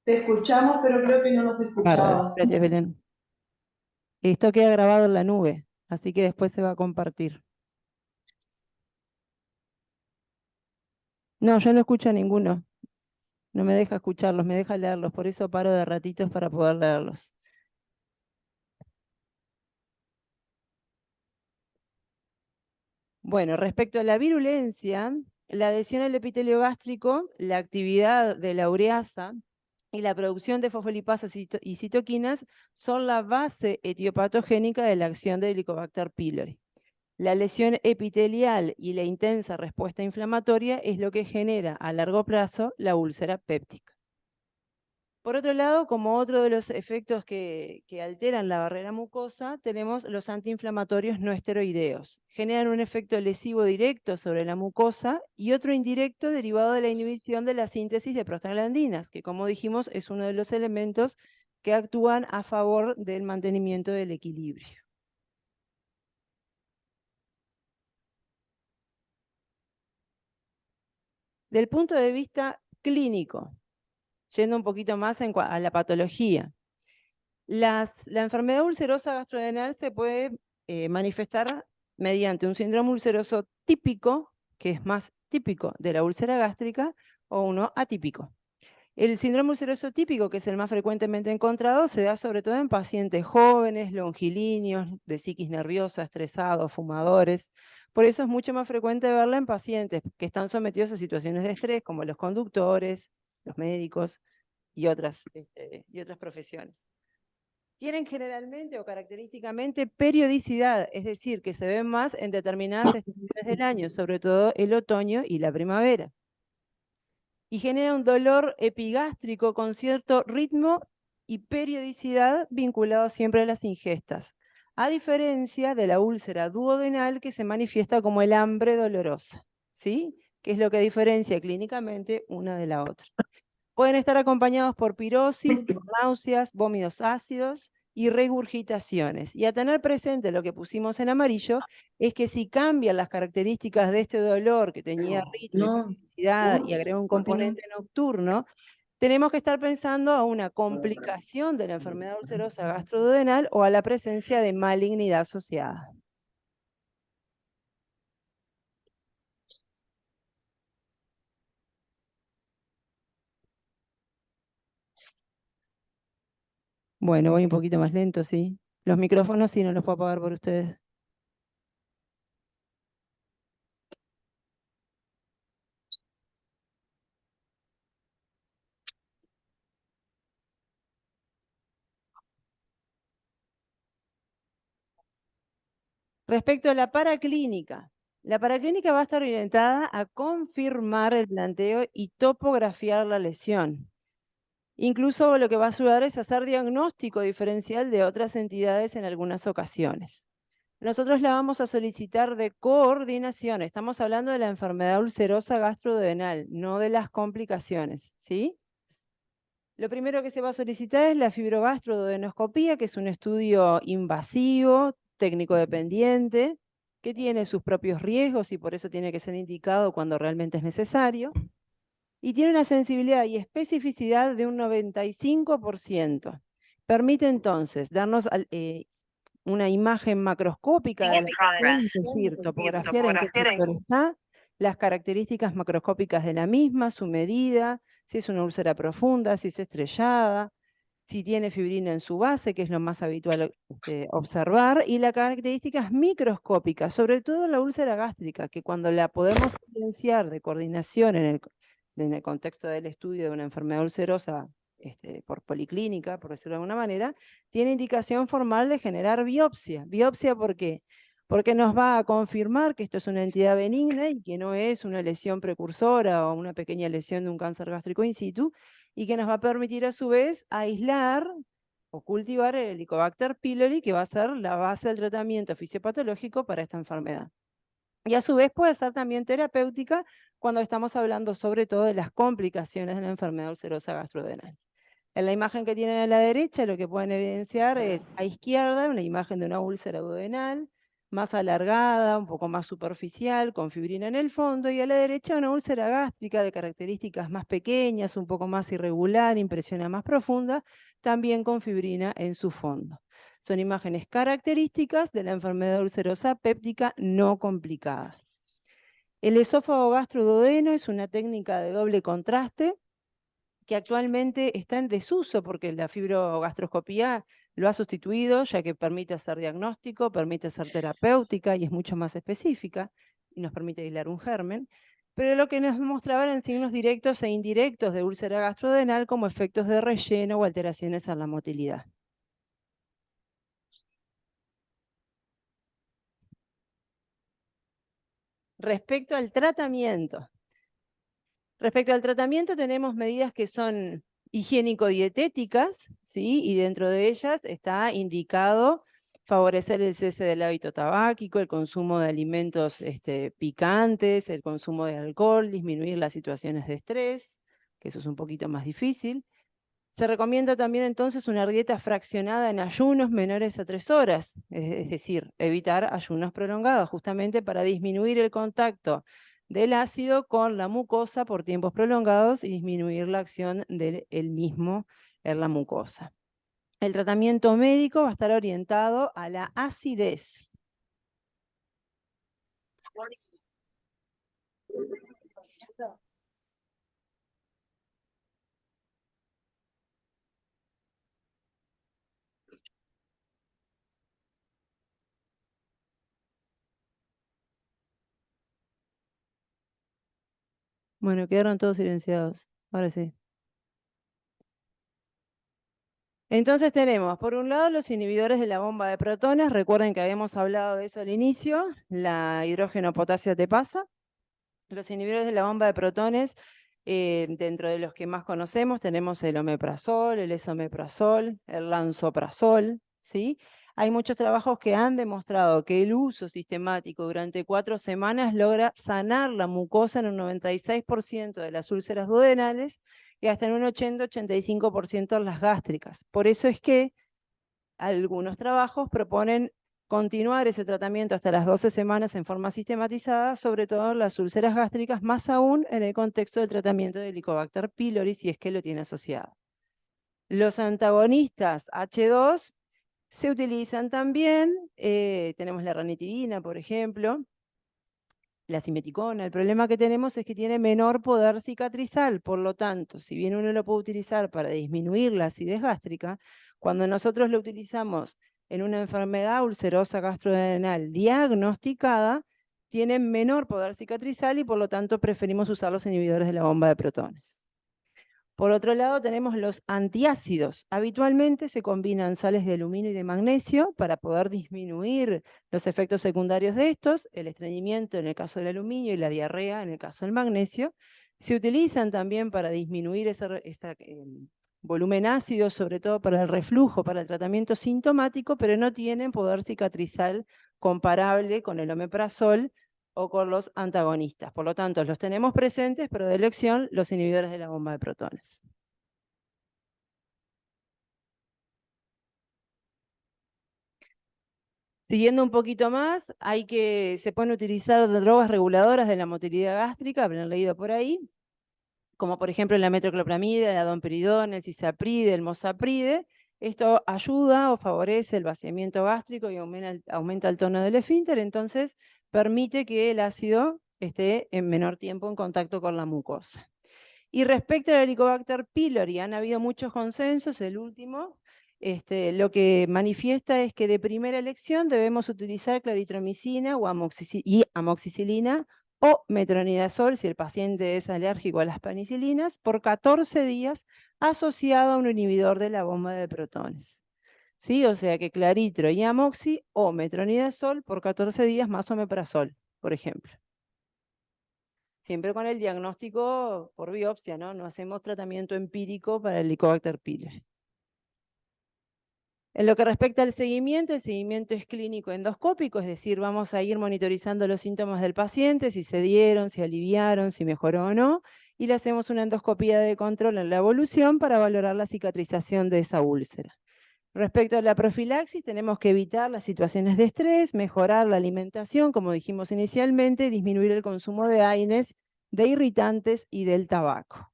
Te escuchamos, pero creo que no nos Bárbaro, escuchabas. gracias Belén. Esto queda grabado en la nube, así que después se va a compartir. No, yo no escucho a ninguno. No me deja escucharlos, me deja leerlos, por eso paro de ratitos para poder leerlos. Bueno, respecto a la virulencia, la adhesión al epitelio gástrico, la actividad de la ureasa y la producción de fosfolipasas y citoquinas son la base etiopatogénica de la acción del Helicobacter pylori. La lesión epitelial y la intensa respuesta inflamatoria es lo que genera a largo plazo la úlcera péptica. Por otro lado, como otro de los efectos que alteran la barrera mucosa, tenemos los antiinflamatorios no esteroideos. Generan un efecto lesivo directo sobre la mucosa y otro indirecto derivado de la inhibición de la síntesis de prostaglandinas, que como dijimos es uno de los elementos que actúan a favor del mantenimiento del equilibrio. Del punto de vista clínico, yendo un poquito más a la patología, la enfermedad ulcerosa gastrodenal se puede manifestar mediante un síndrome ulceroso típico, que es más típico de la úlcera gástrica, o uno atípico. El síndrome ulceroso típico, que es el más frecuentemente encontrado, se da sobre todo en pacientes jóvenes, longilíneos, de psiquis nerviosa, estresados, fumadores. Por eso es mucho más frecuente verla en pacientes que están sometidos a situaciones de estrés, como los conductores, los médicos y otras profesiones. Tienen generalmente o característicamente periodicidad, es decir, que se ven más en determinadas estaciones del año, sobre todo el otoño y la primavera. Y genera un dolor epigástrico con cierto ritmo y periodicidad vinculado siempre a las ingestas, a diferencia de la úlcera duodenal que se manifiesta como el hambre dolorosa, ¿sí? Que es lo que diferencia clínicamente una de la otra. Pueden estar acompañados por pirosis, por náuseas, vómitos ácidos y regurgitaciones. Y a tener presente lo que pusimos en amarillo es que si cambian las características de este dolor que tenía ritmo y No, periodicidad y agrega un ¿por qué no? componente nocturno, tenemos que estar pensando a una complicación de la enfermedad ulcerosa gastroduodenal o a la presencia de malignidad asociada. Bueno, voy un poquito más lento, sí. Los micrófonos sí no los puedo apagar por ustedes. Respecto a la paraclínica va a estar orientada a confirmar el planteo y topografiar la lesión. Incluso lo que va a ayudar es hacer diagnóstico diferencial de otras entidades en algunas ocasiones. Nosotros la vamos a solicitar de coordinación. Estamos hablando de la enfermedad ulcerosa gastroduodenal, no de las complicaciones, ¿sí? Lo primero que se va a solicitar es la fibrogastroduodenoscopía, que es un estudio invasivo, técnico dependiente, que tiene sus propios riesgos y por eso tiene que ser indicado cuando realmente es necesario. Y tiene una sensibilidad y especificidad de un 95%. Permite entonces darnos una imagen macroscópica de la lesión, es decir, topografiar en qué sector está, las características macroscópicas de la misma, su medida, si es una úlcera profunda, si es estrellada, si tiene fibrina en su base, que es lo más habitual observar, y las características microscópicas, sobre todo la úlcera gástrica, que cuando la podemos evidenciar de coordinación en el contexto del estudio de una enfermedad ulcerosa por policlínica, por decirlo de alguna manera, tiene indicación formal de generar biopsia. ¿Biopsia por qué? Porque nos va a confirmar que esto es una entidad benigna y que no es una lesión precursora o una pequeña lesión de un cáncer gástrico in situ, y que nos va a permitir a su vez aislar o cultivar el Helicobacter pylori, que va a ser la base del tratamiento fisiopatológico para esta enfermedad. Y a su vez puede ser también terapéutica cuando estamos hablando sobre todo de las complicaciones de la enfermedad ulcerosa gastrodenal. En la imagen que tienen a la derecha, lo que pueden evidenciar es a izquierda una imagen de una úlcera duodenal, más alargada, un poco más superficial, con fibrina en el fondo, y a la derecha una úlcera gástrica de características más pequeñas, un poco más irregular, impresión más profunda, también con fibrina en su fondo. Son imágenes características de la enfermedad ulcerosa péptica no complicada. El esófago gastroduodeno es una técnica de doble contraste que actualmente está en desuso porque la fibrogastroscopía lo ha sustituido, ya que permite hacer diagnóstico, permite ser terapéutica y es mucho más específica y nos permite aislar un germen. Pero lo que nos mostraba eran signos directos e indirectos de úlcera gastrodenal como efectos de relleno o alteraciones en la motilidad. Respecto al tratamiento, tenemos medidas que son higiénico-dietéticas, ¿sí? Y dentro de ellas está indicado favorecer el cese del hábito tabáquico, el consumo de alimentos picantes, el consumo de alcohol, disminuir las situaciones de estrés, que eso es un poquito más difícil. Se recomienda también entonces una dieta fraccionada en ayunos menores a 3 horas, es decir, evitar ayunos prolongados, justamente para disminuir el contacto del ácido con la mucosa por tiempos prolongados y disminuir la acción del mismo en la mucosa. El tratamiento médico va a estar orientado a la acidez. Bueno, quedaron todos silenciados. Ahora sí. Entonces tenemos, por un lado, los inhibidores de la bomba de protones. Recuerden que habíamos hablado de eso al inicio. La hidrógeno potasio te pasa. Los inhibidores de la bomba de protones, dentro de los que más conocemos, tenemos el omeprazol, el esomeprazol, el lansoprazol, ¿sí? Hay muchos trabajos que han demostrado que el uso sistemático durante 4 semanas logra sanar la mucosa en un 96% de las úlceras duodenales y hasta en un 80-85% en las gástricas. Por eso es que algunos trabajos proponen continuar ese tratamiento hasta las 12 semanas en forma sistematizada, sobre todo en las úlceras gástricas, más aún en el contexto del tratamiento de Helicobacter pylori, si es que lo tiene asociado. Los antagonistas H2 se utilizan también, tenemos la ranitidina, por ejemplo, la simeticona. El problema que tenemos es que tiene menor poder cicatrizal, por lo tanto, si bien uno lo puede utilizar para disminuir la acidez gástrica, cuando nosotros lo utilizamos en una enfermedad ulcerosa gastrodenal diagnosticada, tiene menor poder cicatrizal y por lo tanto preferimos usar los inhibidores de la bomba de protones. Por otro lado, tenemos los antiácidos. Habitualmente se combinan sales de aluminio y de magnesio para poder disminuir los efectos secundarios de estos, el estreñimiento en el caso del aluminio y la diarrea en el caso del magnesio. Se utilizan también para disminuir ese volumen ácido, sobre todo para el reflujo, para el tratamiento sintomático, pero no tienen poder cicatrizal comparable con el omeprazol o con los antagonistas. Por lo tanto, los tenemos presentes, pero de elección los inhibidores de la bomba de protones. Siguiendo un poquito más, se pueden utilizar drogas reguladoras de la motilidad gástrica, habrán leído por ahí, como por ejemplo la metoclopramida, la domperidona, el cisapride, el mosapride. Esto ayuda o favorece el vaciamiento gástrico y aumenta el tono del esfínter, entonces permite que el ácido esté en menor tiempo en contacto con la mucosa. Y respecto al Helicobacter pylori, han habido muchos consensos. El último lo que manifiesta es que de primera elección debemos utilizar claritromicina y amoxicilina o metronidazol, si el paciente es alérgico a las penicilinas, por 14 días asociado a un inhibidor de la bomba de protones. ¿Sí? O sea que claritro y amoxi o metronidazol por 14 días más omeprazol, por ejemplo. Siempre con el diagnóstico por biopsia, ¿no? No hacemos tratamiento empírico para el Helicobacter pylori. En lo que respecta al seguimiento, el seguimiento es clínico endoscópico, es decir, vamos a ir monitorizando los síntomas del paciente, si se dieron, si aliviaron, si mejoró o no, y le hacemos una endoscopía de control en la evolución para valorar la cicatrización de esa úlcera. Respecto a la profilaxis, tenemos que evitar las situaciones de estrés, mejorar la alimentación, como dijimos inicialmente, disminuir el consumo de AINES, de irritantes y del tabaco.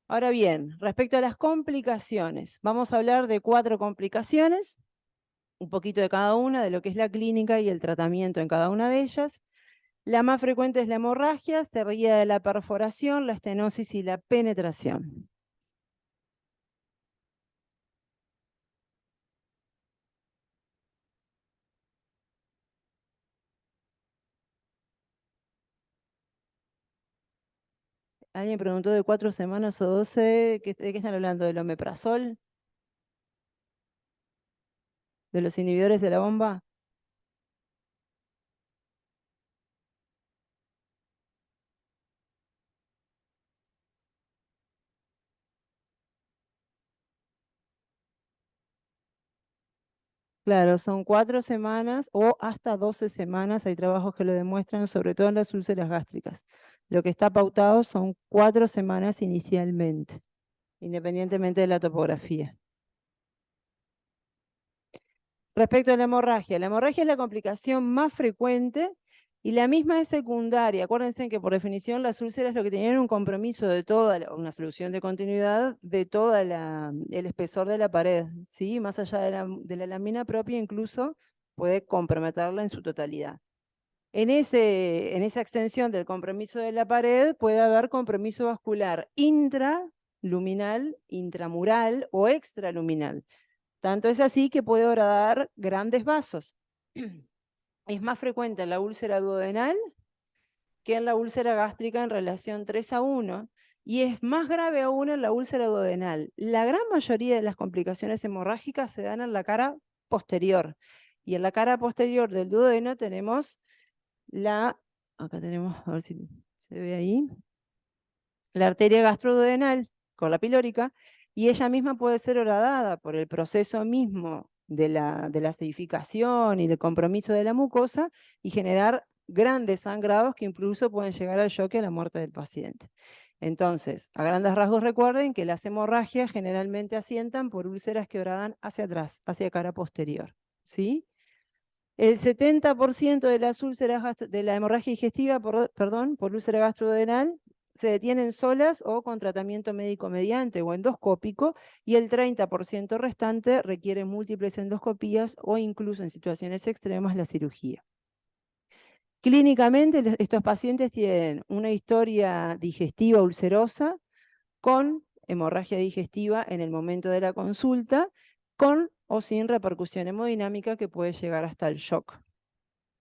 Ahora bien, respecto a las complicaciones, vamos a hablar de 4 complicaciones, un poquito de cada una, de lo que es la clínica y el tratamiento en cada una de ellas. La más frecuente es la hemorragia, seguida de la perforación, la estenosis y la penetración. Alguien preguntó de 4 semanas o 12, ¿de qué están hablando? ¿Del omeprazol? ¿De los inhibidores de la bomba? Claro, son 4 semanas o hasta 12 semanas. Hay trabajos que lo demuestran, sobre todo en las úlceras gástricas. Lo que está pautado son 4 semanas inicialmente, independientemente de la topografía. Respecto a la hemorragia es la complicación más frecuente y la misma es secundaria. Acuérdense que por definición las úlceras lo que tenían era un compromiso de una solución de continuidad de todo el espesor de la pared, ¿sí? Más allá de la lámina propia, incluso puede comprometerla en su totalidad. En esa extensión del compromiso de la pared puede haber compromiso vascular intraluminal, intramural o extraluminal. Tanto es así que puede horadar grandes vasos. Es más frecuente en la úlcera duodenal que en la úlcera gástrica en relación 3:1, y es más grave aún en la úlcera duodenal. La gran mayoría de las complicaciones hemorrágicas se dan en la cara posterior, y en la cara posterior del duodeno tenemos acá tenemos, a ver si se ve ahí, la arteria gastroduodenal con la pilórica, y ella misma puede ser horadada por el proceso mismo de la acidificación y el compromiso de la mucosa y generar grandes sangrados que incluso pueden llegar al shock y a la muerte del paciente. Entonces, a grandes rasgos recuerden que las hemorragias generalmente asientan por úlceras que horadan hacia atrás, hacia cara posterior, ¿sí? El 70% de las úlceras de la hemorragia digestiva, por úlcera gastroduodenal, se detienen solas o con tratamiento médico mediante o endoscópico, y el 30% restante requiere múltiples endoscopías o incluso en situaciones extremas la cirugía. Clínicamente, estos pacientes tienen una historia digestiva ulcerosa con hemorragia digestiva en el momento de la consulta, con o sin repercusión hemodinámica que puede llegar hasta el shock.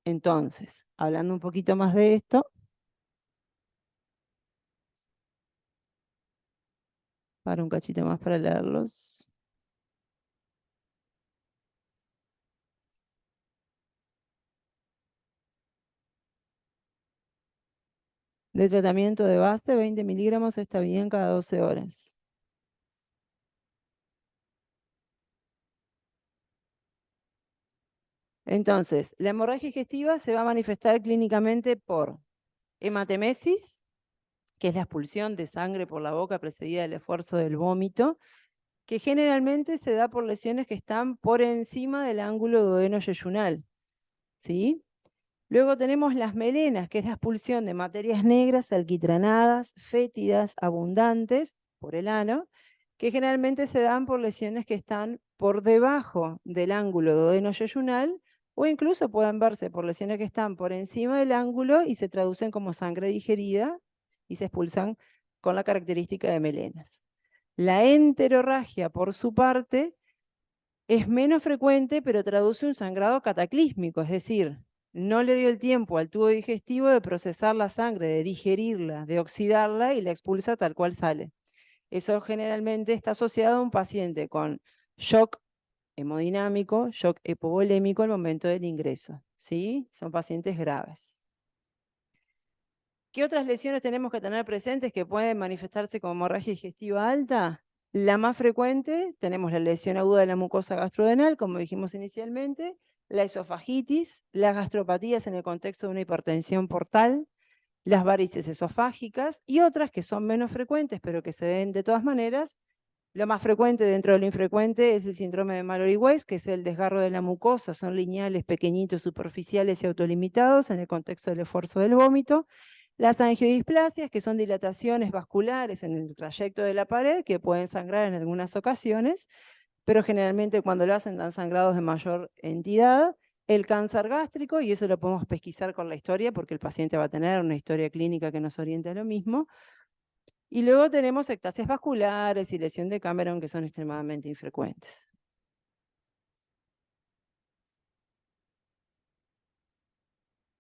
Entonces, hablando un poquito más de esto, para un cachito más para leerlos. De tratamiento de base, 20 miligramos está bien cada 12 horas. Entonces, la hemorragia digestiva se va a manifestar clínicamente por hematemesis, que es la expulsión de sangre por la boca precedida del esfuerzo del vómito, que generalmente se da por lesiones que están por encima del ángulo duodeno-yeyunal, ¿sí? Luego tenemos las melenas, que es la expulsión de materias negras, alquitranadas, fétidas, abundantes, por el ano, que generalmente se dan por lesiones que están por debajo del ángulo duodeno-yeyunal, o incluso pueden verse por lesiones que están por encima del ángulo y se traducen como sangre digerida y se expulsan con la característica de melenas. La enterorragia, por su parte, es menos frecuente, pero traduce un sangrado cataclísmico, es decir, no le dio el tiempo al tubo digestivo de procesar la sangre, de digerirla, de oxidarla y la expulsa tal cual sale. Eso generalmente está asociado a un paciente con shock hemodinámico, shock hipovolémico al momento del ingreso, ¿sí? Son pacientes graves. ¿Qué otras lesiones tenemos que tener presentes que pueden manifestarse como hemorragia digestiva alta? La más frecuente, tenemos la lesión aguda de la mucosa gastrodenal, como dijimos inicialmente, la esofagitis, las gastropatías en el contexto de una hipertensión portal, las varices esofágicas y otras que son menos frecuentes, pero que se ven de todas maneras, Lo más frecuente dentro de lo infrecuente es el síndrome de Mallory-Weiss, que es el desgarro de la mucosa, son lineales, pequeñitos, superficiales y autolimitados en el contexto del esfuerzo del vómito. Las angiodisplasias, que son dilataciones vasculares en el trayecto de la pared, que pueden sangrar en algunas ocasiones, pero generalmente cuando lo hacen dan sangrados de mayor entidad. El cáncer gástrico, y eso lo podemos pesquisar con la historia, porque el paciente va a tener una historia clínica que nos oriente a lo mismo. Y luego tenemos ectasias vasculares y lesión de Cameron, que son extremadamente infrecuentes.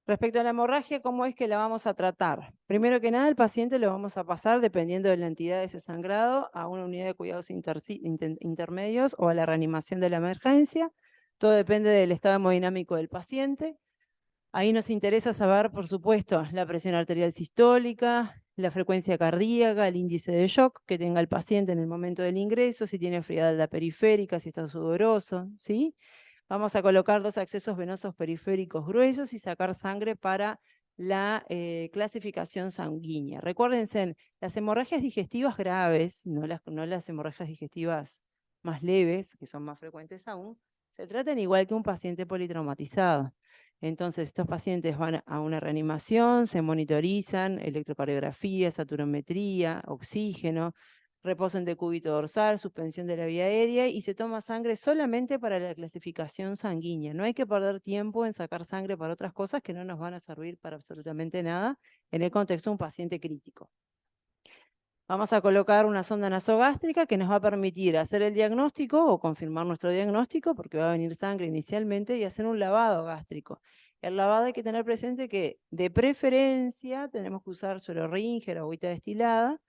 Respecto a la hemorragia, ¿cómo es que la vamos a tratar? Primero que nada, el paciente lo vamos a pasar, dependiendo de la entidad de ese sangrado, a una unidad de cuidados intermedios o a la reanimación de la emergencia. Todo depende del estado hemodinámico del paciente. Ahí nos interesa saber, por supuesto, la presión arterial sistólica, la frecuencia cardíaca, el índice de shock que tenga el paciente en el momento del ingreso, si tiene frialdad periférica, si está sudoroso, ¿sí? Vamos a colocar 2 accesos venosos periféricos gruesos y sacar sangre para la clasificación sanguínea. Recuérdense, las hemorragias digestivas graves, no las hemorragias digestivas más leves, que son más frecuentes aún, se tratan igual que un paciente politraumatizado. Entonces, estos pacientes van a una reanimación, se monitorizan, electrocardiografía, saturometría, oxígeno, reposo en decúbito dorsal, suspensión de la vía aérea, y se toma sangre solamente para la clasificación sanguínea. No hay que perder tiempo en sacar sangre para otras cosas que no nos van a servir para absolutamente nada en el contexto de un paciente crítico. Vamos a colocar una sonda nasogástrica que nos va a permitir hacer el diagnóstico o confirmar nuestro diagnóstico, porque va a venir sangre inicialmente, y hacer un lavado gástrico. El lavado hay que tener presente que, de preferencia, tenemos que usar suero Ringer o agüita destilada,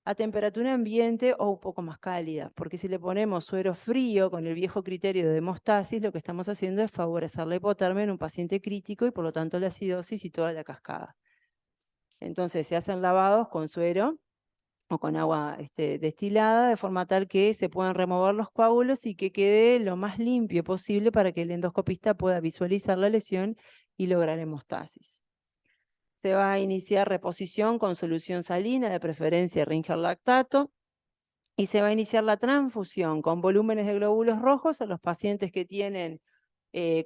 a temperatura ambiente o un poco más cálida, porque si le ponemos suero frío con el viejo criterio de hemostasis, lo que estamos haciendo es favorecer la hipotermia en un paciente crítico y por lo tanto la acidosis y toda la cascada. Entonces se hacen lavados con suero o con agua destilada, de forma tal que se puedan remover los coágulos y que quede lo más limpio posible para que el endoscopista pueda visualizar la lesión y lograr hemostasis. Se va a iniciar reposición con solución salina, de preferencia Ringer lactato, y se va a iniciar la transfusión con volúmenes de glóbulos rojos a los pacientes que tienen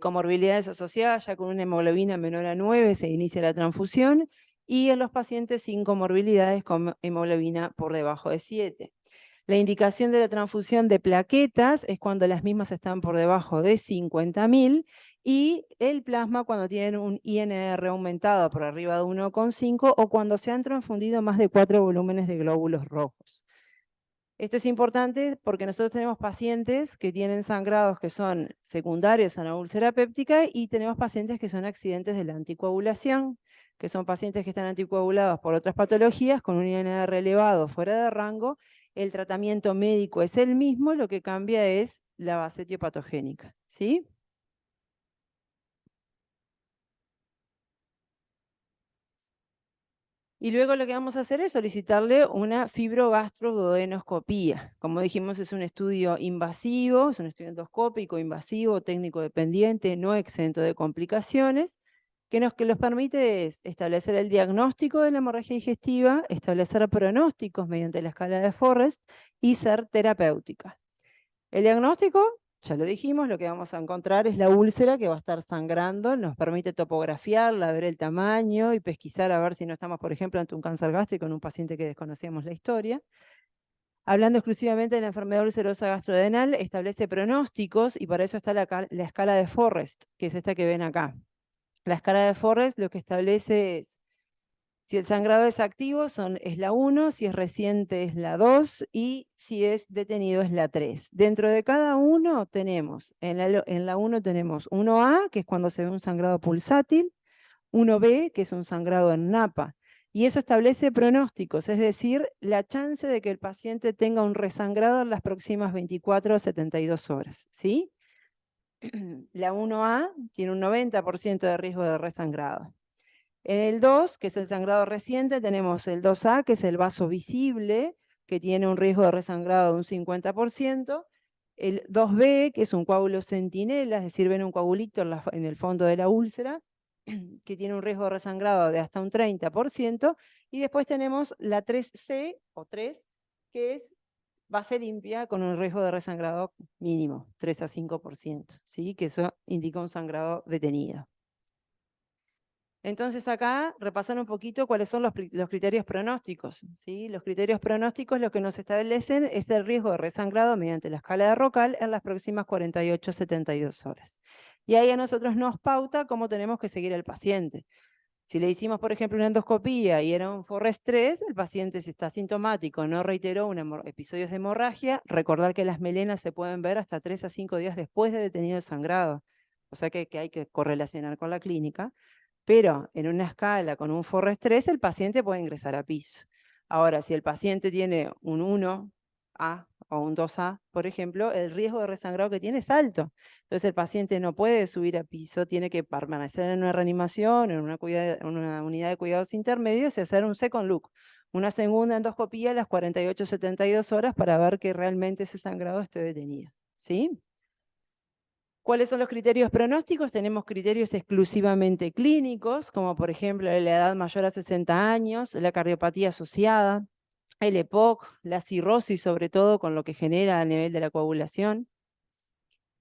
comorbilidades asociadas, ya con una hemoglobina menor a 9 se inicia la transfusión, y en los pacientes sin comorbilidades con hemoglobina por debajo de 7. La indicación de la transfusión de plaquetas es cuando las mismas están por debajo de 50.000, y el plasma cuando tienen un INR aumentado por arriba de 1,5 o cuando se han transfundido más de 4 volúmenes de glóbulos rojos. Esto es importante porque nosotros tenemos pacientes que tienen sangrados que son secundarios a la úlcera péptica y tenemos pacientes que son accidentes de la anticoagulación, que son pacientes que están anticoagulados por otras patologías con un INR elevado fuera de rango. El tratamiento médico es el mismo, lo que cambia es la base etiopatogénica, ¿sí? Y luego lo que vamos a hacer es solicitarle una fibrogastroduodenoscopía. Como dijimos, es un estudio invasivo, es un estudio endoscópico, invasivo, técnico dependiente, no exento de complicaciones, que los permite es establecer el diagnóstico de la hemorragia digestiva, establecer pronósticos mediante la escala de Forrest y ser terapéutica. El diagnóstico, ya lo dijimos, lo que vamos a encontrar es la úlcera que va a estar sangrando, nos permite topografiarla, ver el tamaño y pesquisar a ver si no estamos, por ejemplo, ante un cáncer gástrico en un paciente que desconocíamos la historia. Hablando exclusivamente de la enfermedad ulcerosa gastrodenal, establece pronósticos y para eso está la escala de Forrest, que es esta que ven acá. La escala de Forrest lo que establece es, si el sangrado es activo es la 1, si es reciente es la 2 y si es detenido es la 3. Dentro de cada uno tenemos, en la 1 tenemos 1A, que es cuando se ve un sangrado pulsátil, 1B, que es un sangrado en napa. Y eso establece pronósticos, es decir, la chance de que el paciente tenga un resangrado en las próximas 24 a 72 horas, ¿sí? La 1A tiene un 90% de riesgo de resangrado. En el 2, que es el sangrado reciente, tenemos el 2A, que es el vaso visible, que tiene un riesgo de resangrado de un 50%. El 2B, que es un coágulo centinela, es decir, ven un coagulito en el fondo de la úlcera, que tiene un riesgo de resangrado de hasta un 30%. Y después tenemos la 3C, o 3, que es base limpia con un riesgo de resangrado mínimo, 3 a 5%, ¿sí? Que eso indica un sangrado detenido. Entonces acá repasan un poquito cuáles son los criterios pronósticos, ¿sí? Los criterios pronósticos lo que nos establecen es el riesgo de resangrado mediante la escala de Rocal en las próximas 48 a 72 horas. Y ahí a nosotros nos pauta cómo tenemos que seguir al paciente. Si le hicimos, por ejemplo, una endoscopía y era un Forrest 3, el paciente, si está asintomático, no reiteró episodios de hemorragia, recordar que las melenas se pueden ver hasta 3 a 5 días después de detenido el sangrado. O sea que hay que correlacionar con la clínica. Pero en una escala con un Forrest 3, el paciente puede ingresar a piso. Ahora, si el paciente tiene un 1A o un 2A, por ejemplo, el riesgo de resangrado que tiene es alto. Entonces el paciente no puede subir a piso, tiene que permanecer en una reanimación, en una unidad de cuidados intermedios y hacer un second look, una segunda endoscopía a las 48 72 horas para ver que realmente ese sangrado esté detenido. ¿Sí? ¿Cuáles son los criterios pronósticos? Tenemos criterios exclusivamente clínicos, como por ejemplo la edad mayor a 60 años, la cardiopatía asociada, el EPOC, la cirrosis sobre todo con lo que genera a nivel de la coagulación,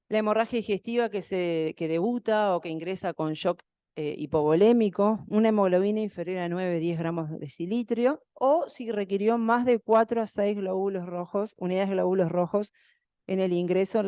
la hemorragia digestiva que debuta o que ingresa con shock hipovolémico, una hemoglobina inferior a 9-10 gramos de decilitrio, o si requirió más de 4 a 6 glóbulos rojos, unidades de glóbulos rojos en el ingreso en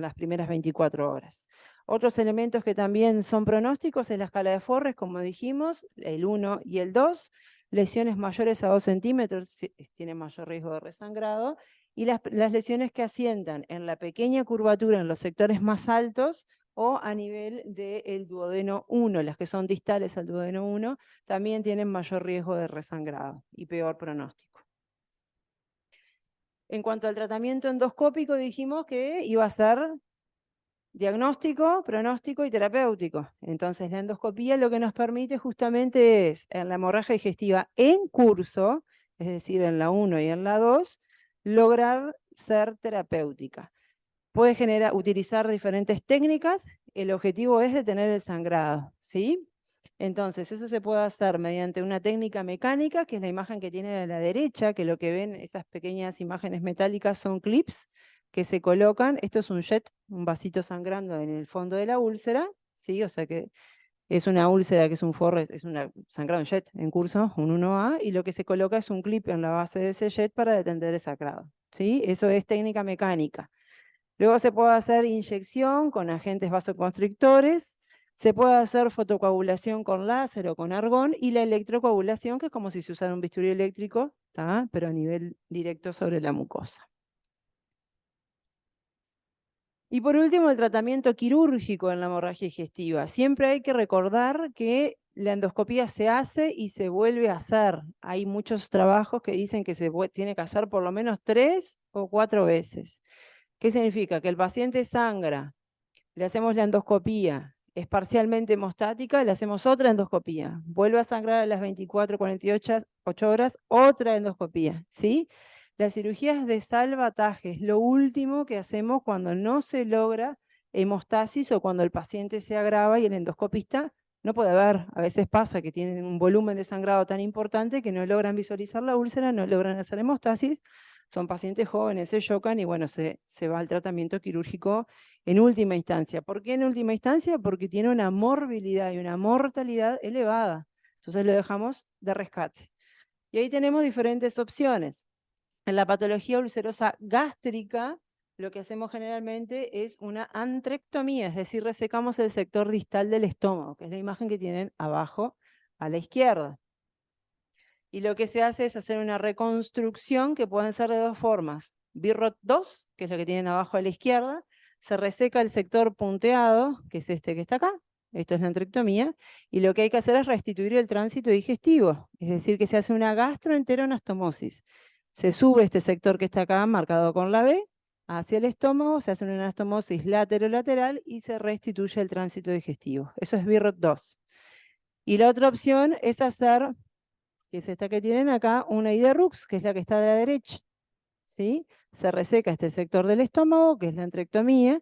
las primeras 24 horas. Otros elementos que también son pronósticos es la escala de Forrest, como dijimos, el 1 y el 2, lesiones mayores a 2 centímetros tienen mayor riesgo de resangrado, y las lesiones que asientan en la pequeña curvatura en los sectores más altos o a nivel del duodeno 1, las que son distales al duodeno 1, también tienen mayor riesgo de resangrado y peor pronóstico. En cuanto al tratamiento endoscópico, dijimos que iba a ser diagnóstico, pronóstico y terapéutico. Entonces, la endoscopía lo que nos permite justamente es, en la hemorragia digestiva en curso, es decir, en la 1 y en la 2, lograr ser terapéutica. Puede utilizar diferentes técnicas, el objetivo es detener el sangrado, ¿sí? Entonces, eso se puede hacer mediante una técnica mecánica, que es la imagen que tiene a la derecha, que lo que ven, esas pequeñas imágenes metálicas son clips que se colocan. Esto es un jet, un vasito sangrando en el fondo de la úlcera, ¿sí? O sea que es una úlcera que es un Forrest, es un sangrado en jet en curso, un 1A, y lo que se coloca es un clip en la base de ese jet para detener el sangrado, ¿sí? Eso es técnica mecánica. Luego se puede hacer inyección con agentes vasoconstrictores, se puede hacer fotocoagulación con láser o con argón, y la electrocoagulación, que es como si se usara un bisturí eléctrico, ¿tá? Pero a nivel directo sobre la mucosa. Y por último, el tratamiento quirúrgico en la hemorragia digestiva. Siempre hay que recordar que la endoscopía se hace y se vuelve a hacer. Hay muchos trabajos que dicen que se tiene que hacer por lo menos 3 o 4 veces. ¿Qué significa? Que el paciente sangra, le hacemos la endoscopía, es parcialmente hemostática, le hacemos otra endoscopía, vuelve a sangrar a las 24, 48 horas, otra endoscopía, ¿sí? La cirugía es de salvataje, es lo último que hacemos cuando no se logra hemostasis o cuando el paciente se agrava y el endoscopista no puede ver. A veces pasa que tienen un volumen de sangrado tan importante que no logran visualizar la úlcera, no logran hacer hemostasis. Son pacientes jóvenes, se chocan y bueno, se va al tratamiento quirúrgico en última instancia. ¿Por qué en última instancia? Porque tiene una morbilidad y una mortalidad elevada. Entonces lo dejamos de rescate. Y ahí tenemos diferentes opciones. En la patología ulcerosa gástrica, lo que hacemos generalmente es una antrectomía, es decir, resecamos el sector distal del estómago, que es la imagen que tienen abajo a la izquierda. Y lo que se hace es hacer una reconstrucción que pueden ser de dos formas. Birrot 2, que es lo que tienen abajo a la izquierda, se reseca el sector punteado, que es este que está acá, esto es la antrectomía, y lo que hay que hacer es restituir el tránsito digestivo, es decir, que se hace una gastroenteroanastomosis. Se sube este sector que está acá, marcado con la B, hacia el estómago, se hace una anastomosis lateral y se restituye el tránsito digestivo. Eso es Birrot 2. Y la otra opción es hacer, que es esta que tienen acá, una IDRUX, que es la que está de la derecha, ¿sí? Se reseca este sector del estómago, que es la antrectomía.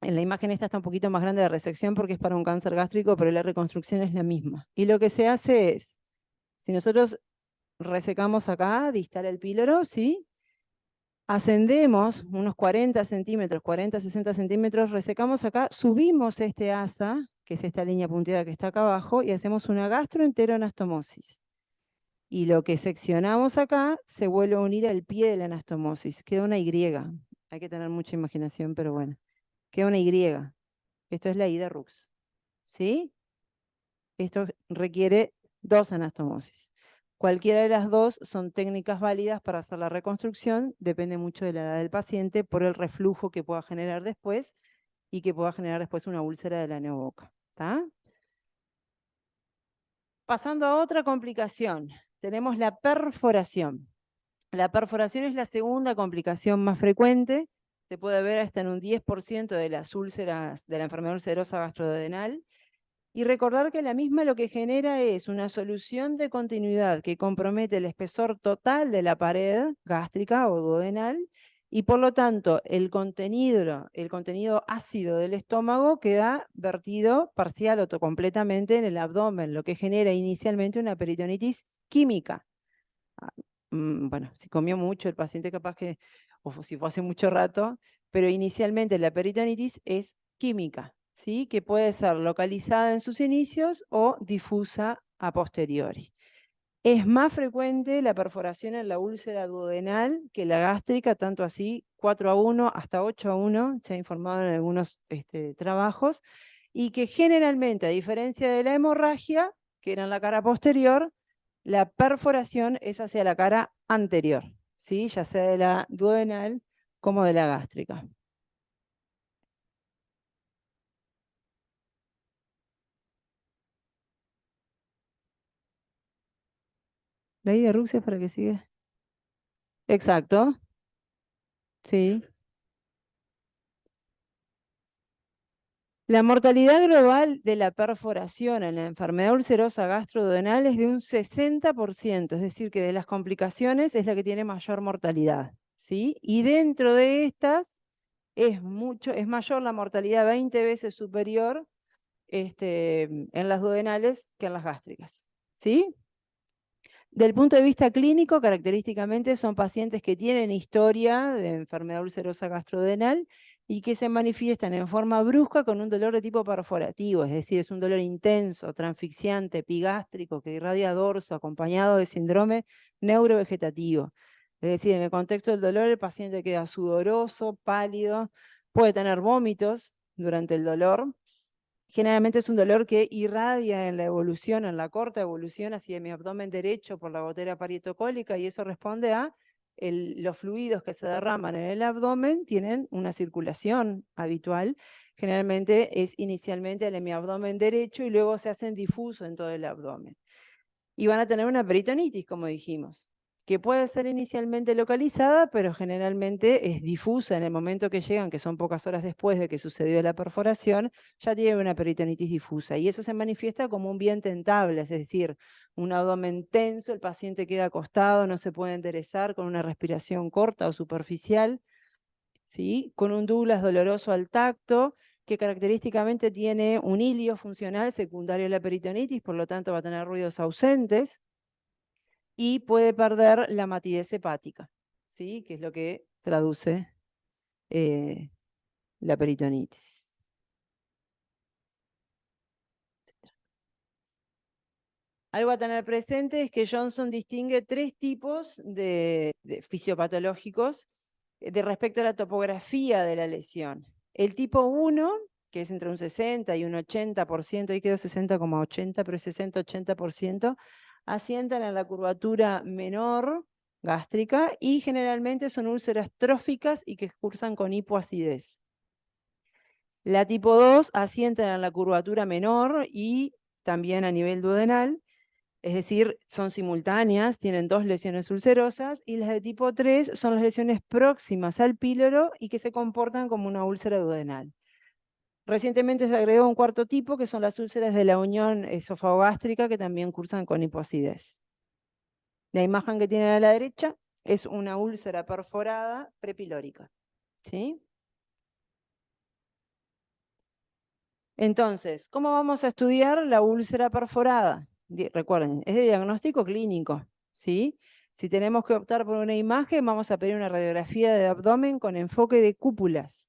En la imagen esta está un poquito más grande la resección porque es para un cáncer gástrico, pero la reconstrucción es la misma. Y lo que se hace es, si nosotros resecamos acá, distal el píloro, ¿sí? Ascendemos unos 40 centímetros, 40, 60 centímetros, resecamos acá, subimos este asa, que es esta línea punteada que está acá abajo, y hacemos una gastroenteroanastomosis. Y lo que seccionamos acá se vuelve a unir al pie de la anastomosis. Queda una Y. Hay que tener mucha imaginación, pero bueno. Queda una Y. Esto es la I de Rux. ¿Sí? Esto requiere 2 anastomosis. Cualquiera de las dos son técnicas válidas para hacer la reconstrucción, depende mucho de la edad del paciente, por el reflujo que pueda generar después y que pueda generar después una úlcera de la neoboca. ¿Está? Pasando a otra complicación, tenemos la perforación. La perforación es la segunda complicación más frecuente, se puede ver hasta en un 10% de las úlceras de la enfermedad ulcerosa gastrodenal. Y recordar que la misma lo que genera es una solución de continuidad que compromete el espesor total de la pared gástrica o duodenal y por lo tanto el contenido ácido del estómago queda vertido parcial o completamente en el abdomen, lo que genera inicialmente una peritonitis química. Bueno, si comió mucho el paciente capaz que, o si fue hace mucho rato, pero inicialmente la peritonitis es química, ¿sí? Que puede ser localizada en sus inicios o difusa a posteriori. Es más frecuente la perforación en la úlcera duodenal que la gástrica, tanto así 4:1 hasta 8:1, se ha informado en algunos trabajos, y que generalmente, a diferencia de la hemorragia, que era en la cara posterior, la perforación es hacia la cara anterior, ¿sí? Ya sea de la duodenal como de la gástrica. ¿La I de Rux es para que siga? Exacto, sí. La mortalidad global de la perforación en la enfermedad ulcerosa gastroduodenal es de un 60%, es decir, que de las complicaciones es la que tiene mayor mortalidad, ¿sí? Y dentro de estas es mayor la mortalidad, 20 veces superior en las duodenales que en las gástricas, ¿sí? Del punto de vista clínico, característicamente son pacientes que tienen historia de enfermedad ulcerosa gastrodenal y que se manifiestan en forma brusca con un dolor de tipo perforativo, es decir, es un dolor intenso, transfixiante, epigástrico, que irradia dorso, acompañado de síndrome neurovegetativo. Es decir, en el contexto del dolor, el paciente queda sudoroso, pálido, puede tener vómitos durante el dolor. Generalmente es un dolor que irradia en la evolución, en la corta evolución hacia mi abdomen derecho por la gotera parietocólica, y eso responde a los fluidos que se derraman en el abdomen tienen una circulación habitual. Generalmente es inicialmente en mi abdomen derecho y luego se hacen difuso en todo el abdomen. Y van a tener una peritonitis, como dijimos, que puede ser inicialmente localizada, pero generalmente es difusa en el momento que llegan, que son pocas horas después de que sucedió la perforación, ya tiene una peritonitis difusa. Y eso se manifiesta como un bien tentable, es decir, un abdomen tenso, el paciente queda acostado, no se puede enderezar, con una respiración corta o superficial, ¿sí? Con un Douglas doloroso al tacto, que característicamente tiene un hilio funcional secundario a la peritonitis, por lo tanto va a tener ruidos ausentes, y puede perder la matidez hepática, ¿sí? Que es lo que traduce eh, la peritonitis. Algo a tener presente es que Johnson distingue 3 tipos de fisiopatológicos de respecto a la topografía de la lesión. El tipo 1, que es entre un 60 y un 80%, ahí quedó 60,80, pero es 60-80%, asientan en la curvatura menor gástrica y generalmente son úlceras tróficas y que cursan con hipoacidez. La tipo 2 asientan en la curvatura menor y también a nivel duodenal, es decir, son simultáneas, tienen 2 lesiones ulcerosas, y las de tipo 3 son las lesiones próximas al píloro y que se comportan como una úlcera duodenal. Recientemente se agregó un cuarto tipo, que son las úlceras de la unión esofagogástrica, que también cursan con hipoacidez. La imagen que tienen a la derecha es una úlcera perforada prepilórica, ¿sí? Entonces, ¿cómo vamos a estudiar la úlcera perforada? Recuerden, es de diagnóstico clínico, ¿sí? Si tenemos que optar por una imagen, vamos a pedir una radiografía de abdomen con enfoque de cúpulas.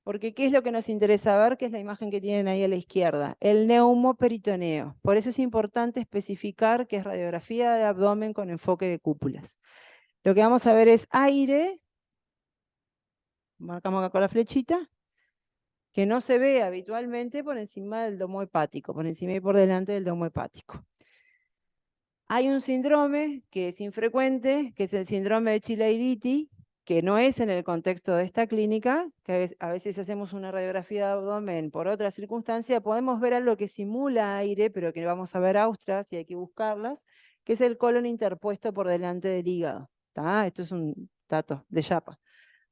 Porque ¿qué es lo que nos interesa ver? Que es la imagen que tienen ahí a la izquierda, el neumoperitoneo. Por eso es importante especificar que es radiografía de abdomen con enfoque de cúpulas. Lo que vamos a ver es aire, marcamos acá con la flechita, que no se ve habitualmente por encima del domo hepático, por encima y por delante del domo hepático. Hay un síndrome que es infrecuente, que es el síndrome de Chilaiditi, que no es en el contexto de esta clínica, que a veces hacemos una radiografía de abdomen por otra circunstancia, podemos ver algo que simula aire, pero que vamos a ver austras y hay que buscarlas, que es el colon interpuesto por delante del hígado. ¿Tá? Esto es un dato de Yapa.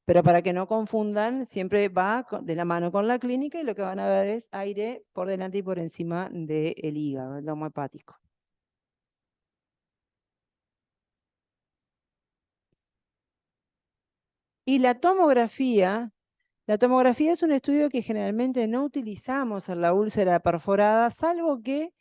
Pero para que no confundan, siempre va de la mano con la clínica y lo que van a ver es aire por delante y por encima del hígado, el domo hepático. Y la tomografía es un estudio que generalmente no utilizamos en la úlcera perforada, salvo que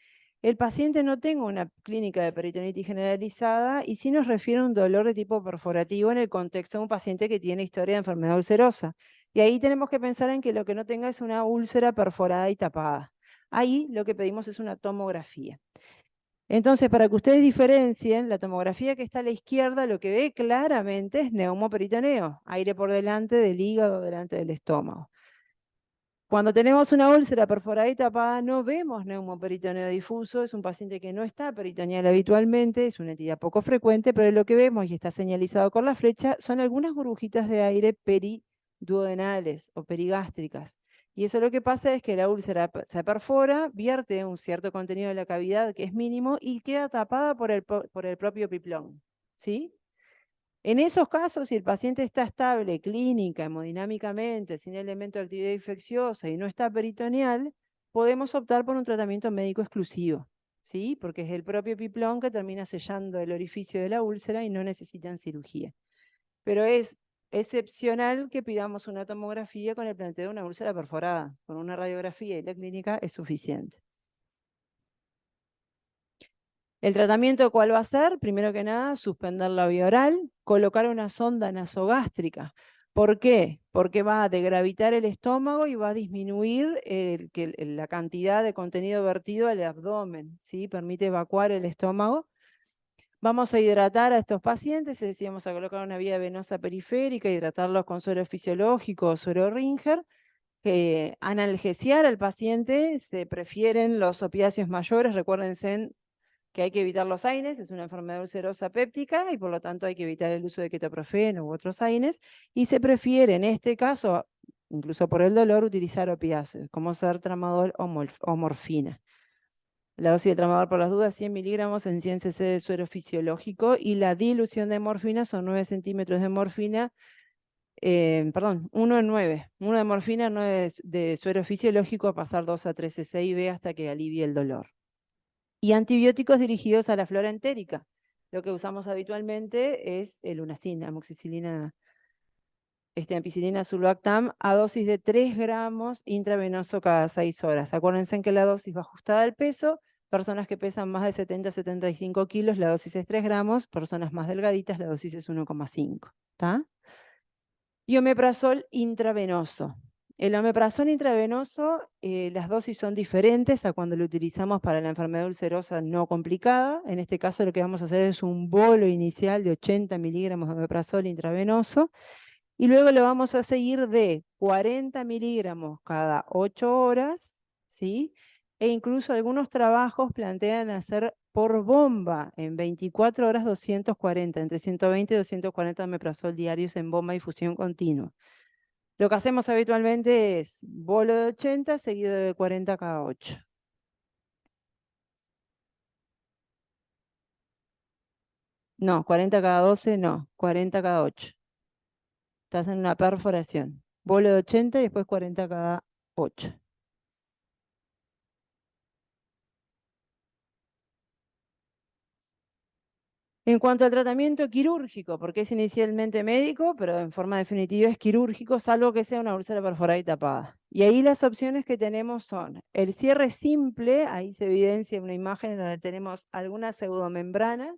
el paciente no tenga una clínica de peritonitis generalizada y sí nos refiere a un dolor de tipo perforativo en el contexto de un paciente que tiene historia de enfermedad ulcerosa. Y ahí tenemos que pensar en que lo que no tenga es una úlcera perforada y tapada. Ahí lo que pedimos es una tomografía. Entonces, para que ustedes diferencien, la tomografía que está a la izquierda lo que ve claramente es neumoperitoneo, aire por delante del hígado, delante del estómago. Cuando tenemos una úlcera perforada y tapada, no vemos neumoperitoneo difuso, es un paciente que no está peritoneal habitualmente, es una entidad poco frecuente, pero lo que vemos, y está señalizado con la flecha, son algunas burbujitas de aire periduodenales o perigástricas. Y eso lo que pasa es que la úlcera se perfora, vierte un cierto contenido de la cavidad que es mínimo y queda tapada por el propio piplón. ¿Sí? En esos casos, si el paciente está estable clínica, hemodinámicamente, sin elemento de actividad infecciosa y no está peritoneal, podemos optar por un tratamiento médico exclusivo, ¿sí? Porque es el propio piplón que termina sellando el orificio de la úlcera y no necesitan cirugía. Pero es excepcional que pidamos una tomografía con el planteo de una úlcera perforada. Con una radiografía y la clínica es suficiente. ¿El tratamiento cuál va a ser? Primero que nada, suspender la vía oral, colocar una sonda nasogástrica. ¿Por qué? Porque va a degravitar el estómago y va a disminuir la cantidad de contenido vertido al abdomen, ¿sí? Permite evacuar el estómago. Vamos a hidratar a estos pacientes, es decir, vamos a colocar una vía venosa periférica, hidratarlos con suero fisiológico o suero Ringer. Analgesiar al paciente, se prefieren los opiáceos mayores, recuérdense que hay que evitar los AINES, es una enfermedad ulcerosa péptica y por lo tanto hay que evitar el uso de ketoprofeno u otros AINES, y se prefiere en este caso, incluso por el dolor, utilizar opiáceos, como ser tramadol o morfina. La dosis de tramadol, por las dudas, 100 miligramos en 100 cc de suero fisiológico, y la dilución de morfina son 9 centímetros de morfina, 1 en 9, 1 de morfina, 9 de suero fisiológico, a pasar 2 a 3 cc IV hasta que alivie el dolor. Y antibióticos dirigidos a la flora entérica. Lo que usamos habitualmente es el lunacina, amoxicilina, ampicilina sulbactam, a dosis de 3 gramos intravenoso cada 6 horas. Acuérdense que la dosis va ajustada al peso. Personas que pesan más de 70-75 kilos, la dosis es 3 gramos. Personas más delgaditas, la dosis es 1,5. ¿Está? Y omeprazol intravenoso. El omeprazol intravenoso, las dosis son diferentes a cuando lo utilizamos para la enfermedad ulcerosa no complicada. En este caso lo que vamos a hacer es un bolo inicial de 80 miligramos de omeprazol intravenoso y luego lo vamos a seguir de 40 miligramos cada 8 horas, ¿sí? E incluso algunos trabajos plantean hacer por bomba en 24 horas 240, entre 120 y 240 omeprazol diarios en bomba y difusión continua. Lo que hacemos habitualmente es bolo de 80 seguido de 40 cada 8. No, 40 cada 12 no, 40 cada 8. Estás en una perforación. Bolo de 80 y después 40 cada 8. En cuanto al tratamiento quirúrgico, porque es inicialmente médico, pero en forma definitiva es quirúrgico, salvo que sea una úlcera perforada y tapada. Y ahí las opciones que tenemos son el cierre simple, ahí se evidencia una imagen en donde tenemos algunas pseudomembranas